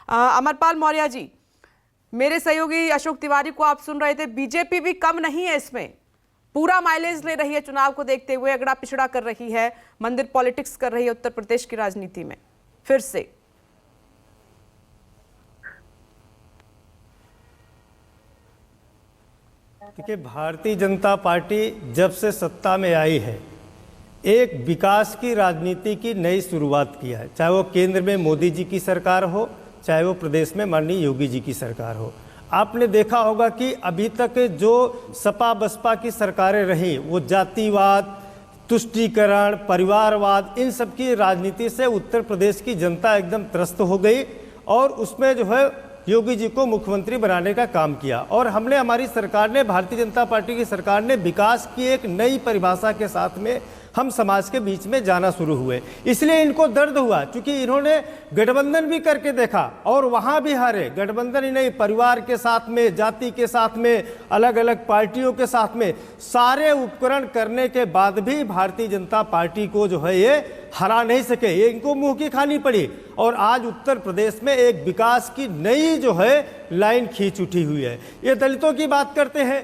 अमरपाल मौर्य जी, मेरे सहयोगी अशोक तिवारी को आप सुन रहे थे। बीजेपी भी कम नहीं है, इसमें पूरा माइलेज ले रही है चुनाव को देखते हुए, अगड़ा पिछड़ा कर रही है, मंदिर पॉलिटिक्स कर रही है उत्तर प्रदेश की राजनीति में फिर से। देखिए, भारतीय जनता पार्टी जब से सत्ता में आई है एक विकास की राजनीति की नई शुरुआत किया है, चाहे वो केंद्र में मोदी जी की सरकार हो, चाहे वो प्रदेश में माननीय योगी जी की सरकार हो। आपने देखा होगा कि अभी तक जो सपा बसपा की सरकारें रही वो जातिवाद, तुष्टीकरण, परिवारवाद, इन सब की राजनीति से उत्तर प्रदेश की जनता एकदम त्रस्त हो गई और उसमें जो है योगी जी को मुख्यमंत्री बनाने का काम किया। और हमने, हमारी सरकार ने, भारतीय जनता पार्टी की सरकार ने विकास की एक नई परिभाषा के साथ में हम समाज के बीच में जाना शुरू हुए। इसलिए इनको दर्द हुआ, क्योंकि इन्होंने गठबंधन भी करके देखा और वहां भी हारे। गठबंधन ही नहीं, परिवार के साथ में, जाति के साथ में, अलग अलग पार्टियों के साथ में सारे उपकरण करने के बाद भी भारतीय जनता पार्टी को जो है ये हरा नहीं सके, ये इनको मुंह की खानी पड़ी। और आज उत्तर प्रदेश में एक विकास की नई जो है लाइन खींच उठी हुई है। ये दलितों की बात करते हैं,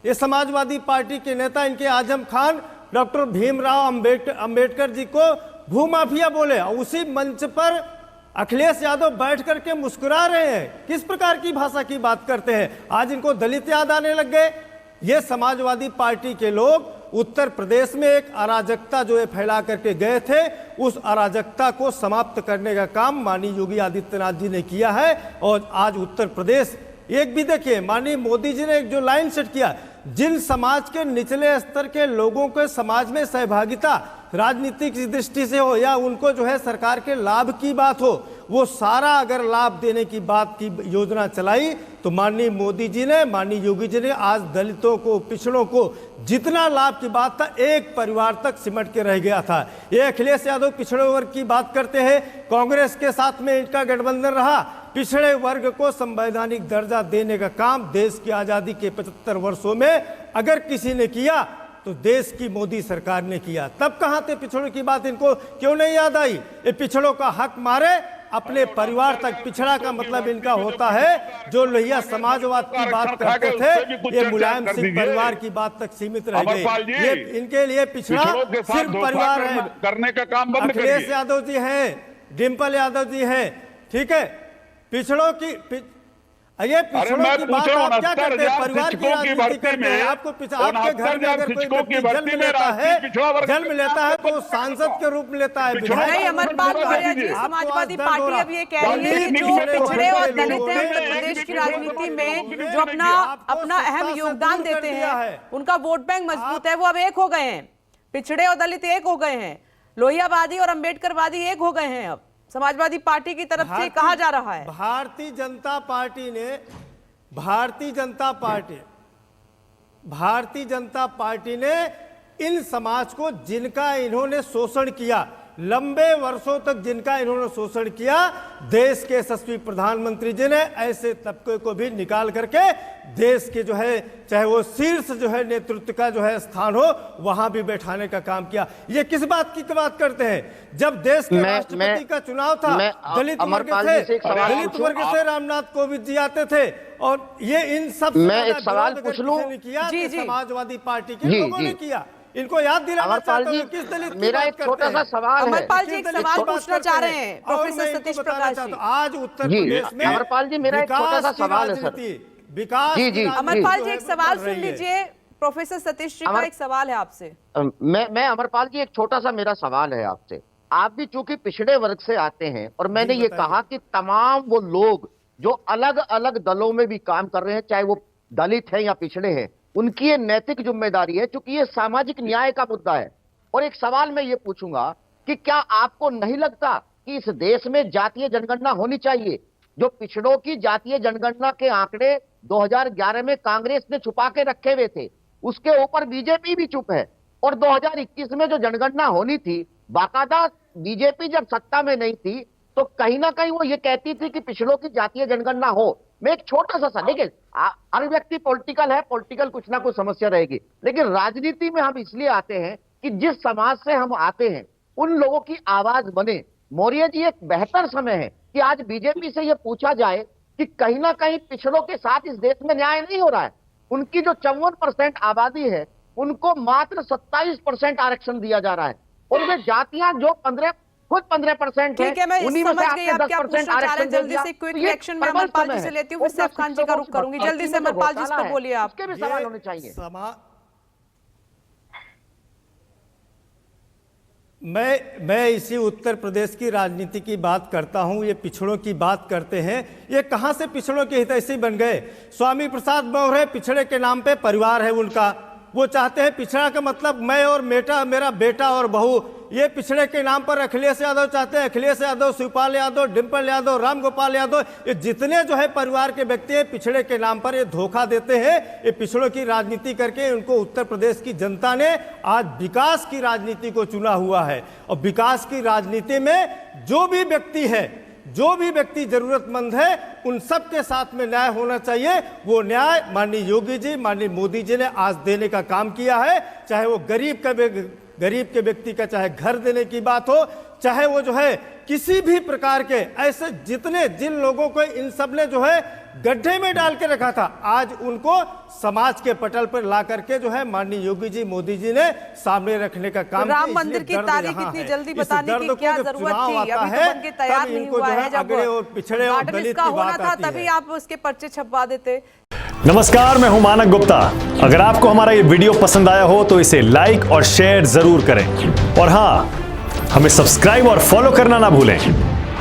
ये समाजवादी पार्टी के नेता, इनके आजम खान डॉक्टर भीमराव अंबेडकर जी को भूमाफिया बोले, और उसी मंच पर अखिलेश यादव बैठ करके मुस्कुरा रहे हैं। किस प्रकार की भाषा की बात करते हैं? आज इनको दलित याद आने लग गए। ये समाजवादी पार्टी के लोग उत्तर प्रदेश में एक अराजकता जो है फैला करके गए थे, उस अराजकता को समाप्त करने का काम माननीय योगी आदित्यनाथ जी ने किया है। और आज उत्तर प्रदेश, एक भी देखिए, माननीय मोदी जी ने एक जो लाइन सेट किया, जिन समाज के निचले स्तर के लोगों के समाज में सहभागिता राजनीतिक दृष्टि से हो या उनको जो है सरकार के लाभ की बात हो, वो सारा अगर लाभ देने की बात की योजना चलाई तो माननीय मोदी जी ने, माननीय योगी जी ने आज दलितों को, पिछड़ों को जितना लाभ की बात था एक परिवार तक सिमट के रह गया था। ये अखिलेश यादव पिछड़े वर्ग की बात करते हैं, कांग्रेस के साथ में इनका गठबंधन रहा। पिछड़े वर्ग को संवैधानिक दर्जा देने का काम देश की आजादी के 75 वर्षों में अगर किसी ने किया तो देश की मोदी सरकार ने किया। तब कहां थे पिछड़ों की बात? इनको क्यों नहीं याद आई? ये पिछड़ों का हक मारे, अपने परिवार तक। पिछड़ा का मतलब इनका होता है जो लोहिया समाजवाद की बात करते थे, ये मुलायम सिंह परिवार की बात तक सीमित रह गए। ये इनके लिए पिछड़ा सिर्फ परिवार है। करने का काम बंद करिए। अखिलेश यादव जी हैं, डिम्पल यादव जी हैं, ठीक है। पिछड़ों की, ये पिछड़ों की बात आप क्या करते हैं? परिवार की राजनीति करते हैं। आपको आपके घर में अगर कोई जन्म लेता है तो सांसद के रूप में लेता है। नहीं, अमरपाल मौर्य जी, समाजवादी पार्टी अब ये कह रही है कि जो पिछड़े और दलित हैं उत्तर प्रदेश की राजनीति में, जो अपना अहम योगदान देते हैं, उनका वोट बैंक मजबूत है, वो अब एक हो गए हैं। पिछड़े और दलित एक हो गए हैं, लोहियावादी और अंबेडकरवादी एक हो गए हैं। अब समाजवादी पार्टी की तरफ से कहा जा रहा है, भारतीय जनता पार्टी ने इन समाज को, जिनका इन्होंने शोषण किया, लंबे वर्षों तक जिनका इन्होंने शोषण किया, देश के यशस्वी प्रधानमंत्री जी ने ऐसे तबके को भी निकाल करके देश के जो है, चाहे वो शीर्ष जो है नेतृत्व का जो है स्थान हो, वहां भी बैठाने का काम किया। ये किस बात की बात करते हैं? जब देश के राष्ट्रपति का चुनाव था, दलित वर्ग से रामनाथ कोविंद जी आते थे, और ये इन सब एक सवाल पूछ लूं? किया समाजवादी पार्टी के लोगों ने किया। इनको याद दिलाना चाहता हूं किस दलित मेरा एक छोटा सा सवाल है। अमरपाल जी एक सवाल पूछना चाह रहे हैं प्रोफेसर सतीश प्रकाश जी। आज उत्तर प्रदेश में अमरपाल जी, मेरा एक छोटा सा सवाल है सर। विकास, जी अमरपाल जी एक सवाल सुन लीजिए, प्रोफेसर सतीश जी का एक सवाल है आपसे। मैं अमरपाल जी, एक छोटा सा मेरा सवाल है आपसे। आप भी चूंकि पिछड़े वर्ग से आते हैं, और मैंने ये कहा कि तमाम वो लोग जो अलग अलग दलों में भी काम कर रहे हैं, चाहे वो दलित हैं या पिछड़े हैं, उनकी ये नैतिक जिम्मेदारी है, क्योंकि ये सामाजिक न्याय का मुद्दा है। और एक सवाल मैं ये पूछूंगा कि क्या आपको नहीं लगता कि इस देश में जातीय जनगणना होनी चाहिए? जो पिछड़ों की जातीय जनगणना के आंकड़े 2011 में कांग्रेस ने छुपा के रखे हुए थे, उसके ऊपर बीजेपी भी चुप है। और 2021 में जो जनगणना होनी थी, बाकायदा बीजेपी जब सत्ता में नहीं थी तो कहीं ना कहीं वो ये कहती थी कि पिछड़ों की जातीय जनगणना हो। मैं एक छोटा सा देखिए, हर व्यक्ति पॉलिटिकल है, पॉलिटिकल कुछ ना कुछ समस्या रहेगी, लेकिन राजनीति में हम इसलिए आते हैं कि जिस समाज से हम आते हैं उन लोगों की आवाज बने। मौर्य जी, एक बेहतर समय है कि आज बीजेपी से यह पूछा जाए कि कहीं ना कहीं पिछड़ों के साथ इस देश में न्याय नहीं हो रहा है। उनकी जो 54% आबादी है, उनको मात्र 27% आरक्षण दिया जा रहा है, और वे जातियां जो 15% ठीक है, मैं उन्हीं में समझ से गई आपने आप क्या 10% पूछना चाह रहे हैं। आरक्षण दे जल्दी दिया। से क्विक तो ये रिएक्शन में प्रबल अमरपाल समय जी से है। लेती हूँ, फिर से उन अफगान जी का रुख करूंगी। जल्दी से अमरपाल जी, इस पर बोलिए आप। उसके भी सवाल होने चाहिए। मैं इसी उत्तर प्रदेश की राजनीति की बात करता हूं। ये पिछड़ों की बात करते हैं, ये कहां से पिछड़ों के हितैषी बन गए? स्वामी प्रसाद मौर्य पिछड़े के नाम पे परिवार है उनका, वो चाहते हैं पिछड़ा का मतलब मैं और मेरा बेटा और बहू। ये पिछड़े के नाम पर अखिलेश यादव चाहते हैं, अखिलेश यादव, शिवपाल यादव, डिम्पल यादव, राम गोपाल यादव, ये जितने जो है परिवार के व्यक्ति हैं, पिछड़े के नाम पर ये धोखा देते हैं। ये पिछड़ों की राजनीति करके उनको उत्तर प्रदेश की जनता ने आज विकास की राजनीति को चुना हुआ है। और विकास की राजनीति में जो भी व्यक्ति है, जो भी व्यक्ति जरूरतमंद है, उन सब के साथ में न्याय होना चाहिए। वो न्याय माननीय योगी जी, माननीय मोदी जी ने आज देने का काम किया है। चाहे वो गरीब के व्यक्ति का चाहे घर देने की बात हो, चाहे वो जो है किसी भी प्रकार के ऐसे जिन लोगों को इन सब ने जो है गड्ढे में डाल के रखा था, आज उनको समाज के पटल पर ला करके जो है माननीय योगी जी, मोदी जी ने सामने रखने का काम किया। राम मंदिर की तारीख इतनी जल्दी बताने की क्या जरूरत थी? अभी तो बनके तैयार नहीं हुआ है। जब पिछड़े और दलित की होना बात था आती तभी है। आप उसके पर्चे छपवा देते। नमस्कार, मैं हूं मानक गुप्ता। अगर आपको हमारा ये वीडियो पसंद आया हो तो इसे लाइक और शेयर जरूर करें, और हां, हमें सब्सक्राइब और फॉलो करना ना भूलें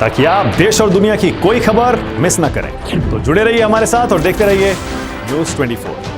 ताकि आप देश और दुनिया की कोई खबर मिस ना करें। तो जुड़े रहिए हमारे साथ और देखते रहिए न्यूज़ 24।